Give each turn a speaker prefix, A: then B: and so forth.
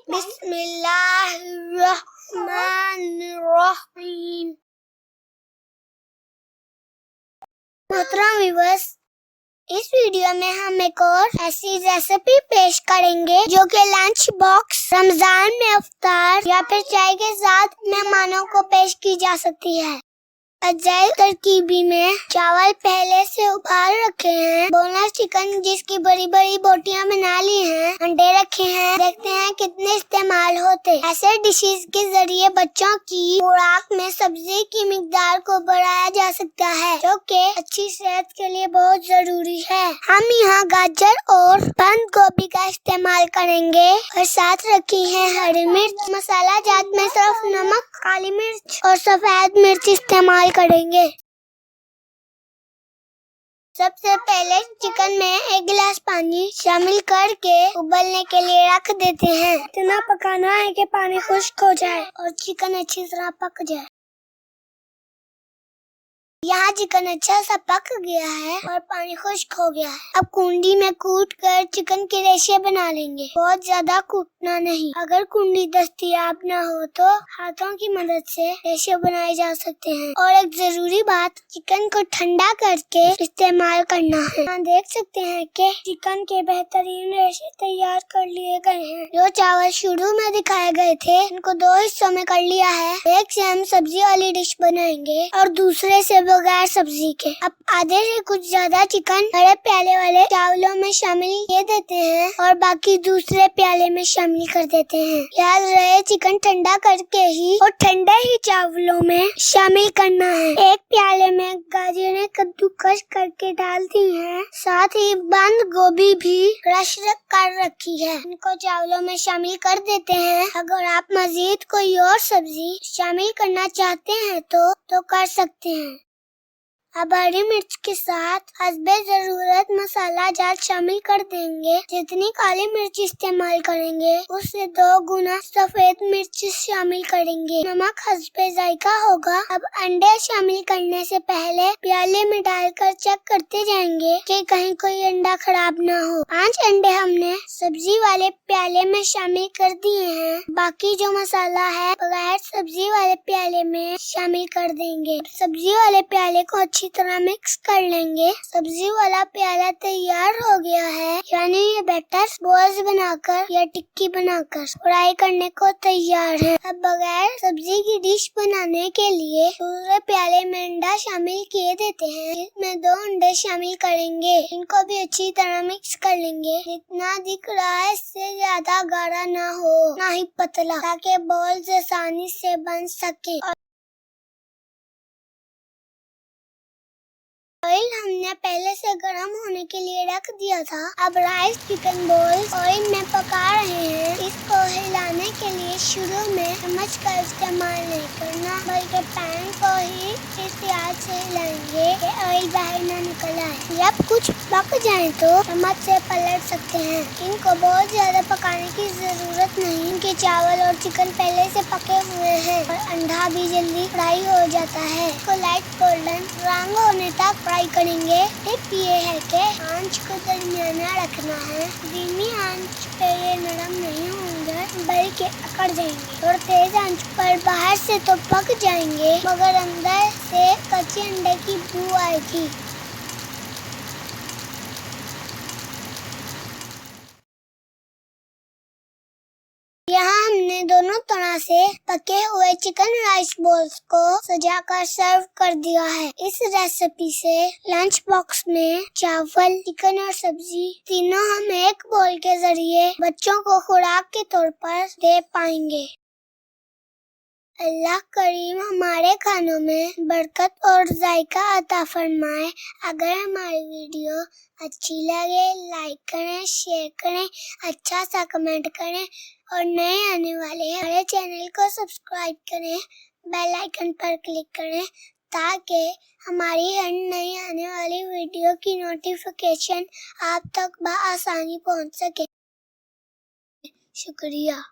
A: बिस्मिल्लाहिर्रहमानिर्रहीम। मोहतरम व्यूअर्स, इस वीडियो में हम एक और ऐसी रेसिपी पेश करेंगे जो कि लंच बॉक्स, रमजान में इफ्तार या फिर चाय के साथ मेहमानों को पेश की जा सकती है। अजाई तरकीबी में चावल पहले से उबाल रखे हैं, बोनलेस चिकन जिसकी बड़ी बड़ी बोटियां बना ली हैं, अंडे रखे हैं। देखते हैं कितने इस्तेमाल होते। ऐसे डिशेस के जरिए बच्चों की खुराक में सब्जी की मिकदार को बढ़ाया जा सकता है, जो कि अच्छी सेहत के लिए बहुत जरूरी है। हम यहाँ गाजर और बंद गोभी का इस्तेमाल करेंगे और साथ रखी है हरी मिर्च। मसाला जात में सिर्फ नमक, काली मिर्च और सफेद मिर्च इस्तेमाल करेंगे। सबसे पहले चिकन में 1 गिलास पानी शामिल करके उबलने के लिए रख देते हैं। इतना पकाना है कि पानी खुश्क हो जाए और चिकन अच्छी तरह पक जाए। यहाँ चिकन अच्छा सा पक गया है और पानी खुश्क हो गया है। अब कुंडी में कूट कर चिकन के रेशे बना लेंगे। बहुत ज्यादा कूटना नहीं। अगर कुंडी दस्तयाब न हो तो हाथों की मदद से रेशे बनाए जा सकते हैं। और एक जरूरी बात, चिकन को ठंडा करके इस्तेमाल करना है। यहाँ देख सकते हैं कि चिकन के बेहतरीन रेशे तैयार कर लिए गए हैं। जो चावल शुरू में दिखाए गए थे, इनको 2 हिस्सों में कर लिया है। एक से हम सब्जी वाली डिश बनाएंगे और दूसरे से बगैर सब्जी के। अब आधे से कुछ ज्यादा चिकन बड़े प्याले वाले चावलों में शामिल किए देते हैं और बाकी दूसरे प्याले में शामिल कर देते हैं। याद रहे, चिकन ठंडा करके ही और ठंडे ही चावलों में शामिल करना है। एक प्याले में गाजरें कद्दूकस करके डाल दी हैं, साथ ही बंद गोभी भी क्रश कर रखी है। इनको चावलों में शामिल कर देते हैं। अगर आप मजीद कोई और सब्जी शामिल करना चाहते हैं तो कर सकते हैं। अब हरी मिर्च के साथ हस्बे जरूरत मसाला जात शामिल कर देंगे। जितनी काली मिर्च इस्तेमाल करेंगे उससे 2 गुना सफेद मिर्च शामिल करेंगे। नमक हस्बे जायका होगा। अब अंडे शामिल करने से पहले प्याले में डालकर चेक करते जाएंगे कि कहीं कोई अंडा खराब ना हो। 5 अंडे हमने सब्जी वाले प्याले में शामिल कर दिए हैं। बाकी जो मसाला है बगैर सब्जी वाले प्याले में शामिल कर देंगे। सब्जी वाले प्याले को अच्छी तरह मिक्स कर लेंगे। सब्जी वाला प्याला तैयार हो गया है, यानी ये बैटर बॉल्स बनाकर या टिक्की बनाकर फ्राई करने को तैयार है। अब बगैर सब्जी की डिश बनाने के लिए दूसरे प्याले में अंडा शामिल किए देते हैं। इसमें 2 अंडे शामिल करेंगे। इनको भी अच्छी तरह मिक्स कर लेंगे। जितना दिख रहा है इससे ज्यादा गाढ़ा ना हो, ना ही पतला, ताकि बॉल्स आसानी से बन सके। ऑयल हमने पहले से गर्म होने के लिए रख दिया था। अब राइस चिकन बॉल्स ऑयल में पका रहे हैं। इसको हिलाने के लिए शुरू में चम्मच का इस्तेमाल नहीं करना, बल्कि पैन को ही एहतियात से हिलाएंगे कि ऑयल बाहर न निकल आए। जब कुछ पक जाए तो चम्मच से पलट सकते हैं। इनको बहुत ज्यादा पकाने की जरूरत नहीं, इनके चावल और चिकन पहले से पके हुए हैं और अंडा भी जल्दी फ्राई हो जाता है। इसको लाइट गोल्डन रंग होने तक फ्राई करेंगे। टिप ये है कि आंच को दरमियाना रखना है। धीमी आंच पे ये नरम नहीं होंगे बल्कि अकड़ जाएंगे और तेज आंच पर बाहर से तो पक जाएंगे मगर अंदर से कच्चे अंडे की बू आएगी। यहाँ हमने दोनों तरह से पके हुए चिकन राइस बॉल्स को सजाकर सर्व कर दिया है। इस रेसिपी से लंच बॉक्स में चावल, चिकन और सब्जी तीनों हम एक बोल के जरिए बच्चों को खुराक के तौर पर दे पाएंगे। अल्लाह करीम हमारे खानों में बरकत और जायका अता फरमाए। अगर हमारी वीडियो अच्छी लगे लाइक करें, शेयर करें, अच्छा सा कमेंट करें और नए आने वाले हमारे चैनल को सब्सक्राइब करें। बेल आइकन पर क्लिक करें ताकि हमारी हर नई आने वाली वीडियो की नोटिफिकेशन आप तक बआसानी पहुंच सके। शुक्रिया।